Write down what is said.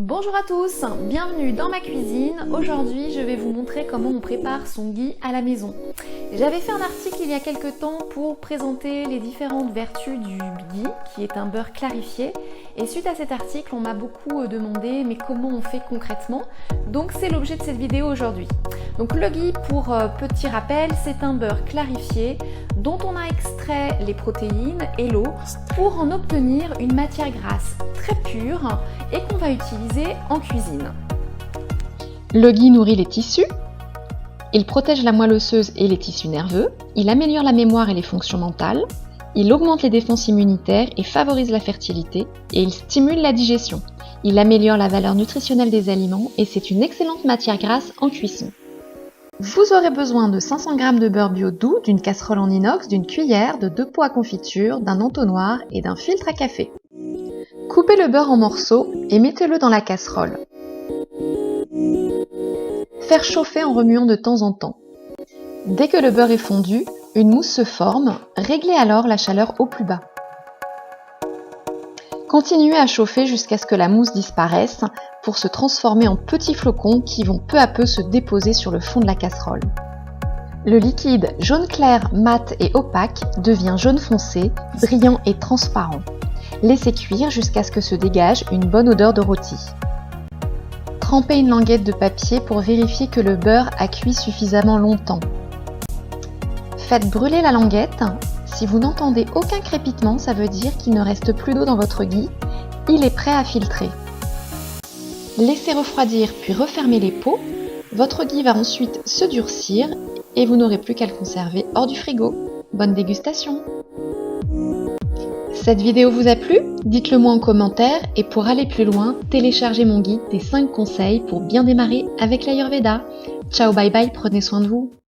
Bonjour à tous, bienvenue dans ma cuisine. Aujourd'hui, je vais vous montrer comment on prépare son ghee à la maison. J'avais fait un article il y a quelques temps pour présenter les différentes vertus du ghee, qui est un beurre clarifié. Et suite à cet article, on m'a beaucoup demandé mais comment on fait concrètement. Donc c'est l'objet de cette vidéo aujourd'hui. Donc le ghee, pour petit rappel, c'est un beurre clarifié dont on a extrait les protéines et l'eau pour en obtenir une matière grasse très pure et qu'on va utiliser en cuisine. Le ghee nourrit les tissus, il protège la moelle osseuse et les tissus nerveux, il améliore la mémoire et les fonctions mentales, il augmente les défenses immunitaires et favorise la fertilité, et il stimule la digestion. Il améliore la valeur nutritionnelle des aliments et c'est une excellente matière grasse en cuisson. Vous aurez besoin de 500 g de beurre bio doux, d'une casserole en inox, d'une cuillère, de 2 pots à confiture, d'un entonnoir et d'un filtre à café. Coupez le beurre en morceaux et mettez-le dans la casserole. Faire chauffer en remuant de temps en temps. Dès que le beurre est fondu, une mousse se forme, réglez alors la chaleur au plus bas. Continuez à chauffer jusqu'à ce que la mousse disparaisse pour se transformer en petits flocons qui vont peu à peu se déposer sur le fond de la casserole. Le liquide jaune clair, mat et opaque devient jaune foncé, brillant et transparent. Laissez cuire jusqu'à ce que se dégage une bonne odeur de rôti. Trempez une languette de papier pour vérifier que le beurre a cuit suffisamment longtemps. Faites brûler la languette. Si vous n'entendez aucun crépitement, ça veut dire qu'il ne reste plus d'eau dans votre ghee. Il est prêt à filtrer. Laissez refroidir puis refermez les pots. Votre ghee va ensuite se durcir et vous n'aurez plus qu'à le conserver hors du frigo. Bonne dégustation! Cette vidéo vous a plu? Dites-le moi en commentaire et pour aller plus loin, téléchargez mon guide des 5 conseils pour bien démarrer avec l'Ayurveda. Ciao, bye bye, prenez soin de vous.